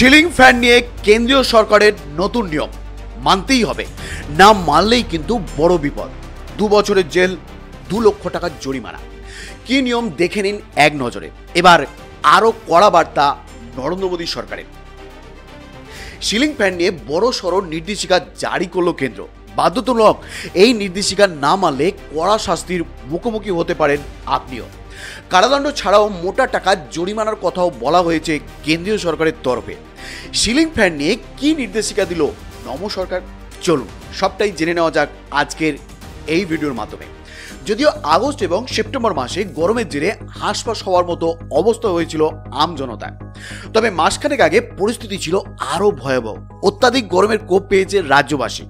Ceiling fan নিয়ে কেন্দ্রীয় সরকারের নতুন নিয়ম মানতেই হবে, না মানলেই কিন্তু বড় বিপদ। 2 বছরের জেল, 2 লক্ষ টাকার জরিমানা। কি নিয়ম দেখে নিন এক নজরে। এবার আরও কড়া বার্তা নরেন্দ্র মোদী সরকারের। সিলিং ফ্যান নিয়ে বড় সড় নির্দেশিকা জারি করল কেন্দ্র। বাধ্যতামূলক এই নির্দেশিকা না মানলে কড়া শাস্তির মুখোমুখি হতে পারেন আপনিও। কারাদণ্ড ছাড়াও মোটা টাকার জরিমানার কথাও বলা হয়েছে কেন্দ্রীয় সরকারের তরফে। সিলিং ফ্যান নিয়ে কি নির্দেশিকা দিল নমো সরকার, চলুন সবটাই জেনে নেওয়া যাক আজকের এই ভিডিওর মাধ্যমে। যদিও আগস্ট এবং সেপ্টেম্বর মাসে গরমের জেরে হাঁসফাঁস হওয়ার মতো অবস্থা হয়েছিল আম জনতার, তবে মাসখানেক আগে পরিস্থিতি ছিল আরও ভয়াবহ। অত্যাধিক গরমের কোপ পেয়েছে রাজ্যবাসী,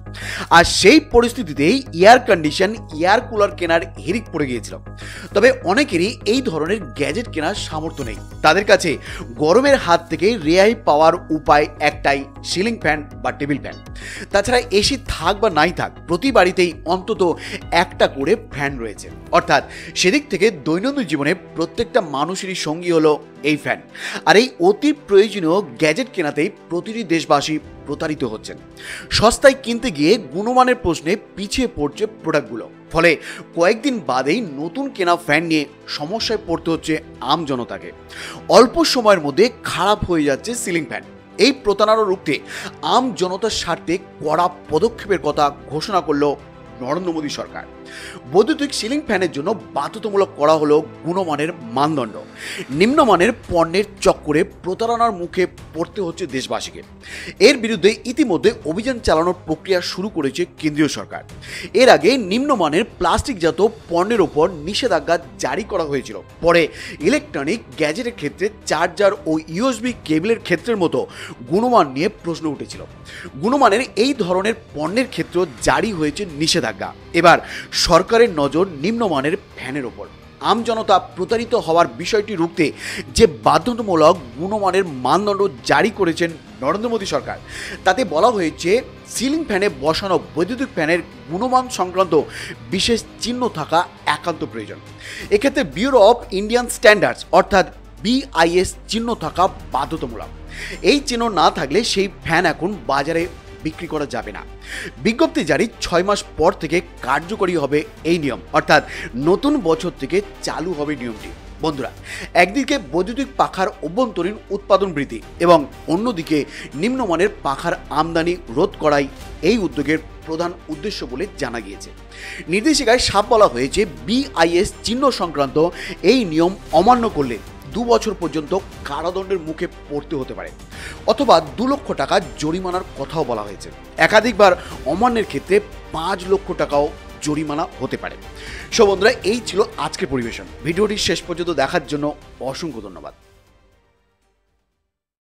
আর সেই পরিস্থিতিতেই এয়ার কন্ডিশন এয়ার কুলার কেনার হিড়িক পড়ে গিয়েছিল। তবে অনেকেরই এই ধরনের গ্যাজেট কেনার সামর্থ্য নেই। তাদের কাছে গরমের হাত থেকে রেহাই পাওয়ার উপায় একটাই, সিলিং ফ্যান বা টেবিল ফ্যান। তাছাড়া এসি থাক বা নাই থাক, প্রতি বাড়িতেই অন্তত একটা করে ফ্যান রয়েছে। অর্থাৎ সেদিক থেকে দৈনন্দিন জীবনে প্রত্যেকটা মানুষেরই সঙ্গী হলো এই ফ্যান। আর এই অতি প্রয়োজনীয় গ্যাজেট কেনাতেই প্রতিটি দেশবাসী প্রতারিত হচ্ছেন। সস্তায় কিনতে গিয়ে গুণমানের প্রশ্নে পিছিয়ে পড়ছে প্রোডাক্টগুলো। ফলে কয়েকদিন বাদেই নতুন কেনা ফ্যান নিয়ে সমস্যায় পড়তে হচ্ছে আম জনতাকে। অল্প সময়ের মধ্যে খারাপ হয়ে যাচ্ছে সিলিং ফ্যান। এই প্রতারণা রুখতে আম জনতার স্বার্থে কড়া পদক্ষেপের কথা ঘোষণা করল নরেন্দ্র মোদী সরকার। বৈদ্যুতিক সিলিং ফ্যানের জন্য বাধ্যতামূলক করা হলো গুণমানের মানদণ্ড। নিম্নমানের পণ্যের চক্করে প্রতারণার মুখে পড়তে হচ্ছে দেশবাসীকে। এর বিরুদ্ধে ইতিমধ্যে অভিযান চালানোর প্রক্রিয়া শুরু করেছে কেন্দ্রীয় সরকার। এর আগে নিম্নমানের প্লাস্টিকজাত পণ্যের ওপর নিষেধাজ্ঞা জারি করা হয়েছিল। পরে ইলেকট্রনিক গ্যাজেটের ক্ষেত্রে চার্জার ও ইউএসবি কেবলের ক্ষেত্রের মতো গুণমান নিয়ে প্রশ্ন উঠেছিল। গুণমানের এই ধরনের পণ্যের ক্ষেত্রেও জারি হয়েছে নিষেধাজ্ঞা। এবার সরকারের নজর নিম্নমানের ফ্যানের ওপর। আম জনতা প্রতারিত হওয়ার বিষয়টি রুখতে যে বাধ্যতামূলক গুণমানের মানদণ্ড জারি করেছেন নরেন্দ্র মোদী সরকার, তাতে বলা হয়েছে সিলিং ফ্যানে বসানো বৈদ্যুতিক ফ্যানের গুণমান সংক্রান্ত বিশেষ চিহ্ন থাকা একান্ত প্রয়োজন। এক্ষেত্রে ব্যুরো অফ ইন্ডিয়ান স্ট্যান্ডার্ডস অর্থাৎ BIS চিহ্ন থাকা বাধ্যতামূলক। এই চিহ্ন না থাকলে সেই ফ্যান এখন বাজারে বিক্রি করা যাবে না। বিজ্ঞপ্তি জারি 6 মাস পর থেকে কার্যকরী হবে এই নিয়ম, অর্থাৎ নতুন বছর থেকে চালু হবে নিয়মটি। বন্ধুরা, একদিকে বৈদ্যুতিক পাখার অভ্যন্তরীণ উৎপাদন বৃদ্ধি এবং অন্যদিকে নিম্নমানের পাখার আমদানি রোধ করাই এই উদ্যোগের প্রধান উদ্দেশ্য বলে জানা গিয়েছে। নির্দেশিকায় সাফ বলা হয়েছে BIS চিহ্ন সংক্রান্ত এই নিয়ম অমান্য করলে 2 বছর পর্যন্ত কারাদণ্ডের মুখে পড়তে হতে পারে, অথবা 2 লক্ষ টাকা জরিমানার কথাও বলা হয়েছে। একাধিকবার অমান্যের ক্ষেত্রে 5 লক্ষ টাকাও জরিমানা হতে পারে। সো বন্ধুরা, এই ছিল আজকের পরিবেশন। ভিডিওটি শেষ পর্যন্ত দেখার জন্য অসংখ্য ধন্যবাদ।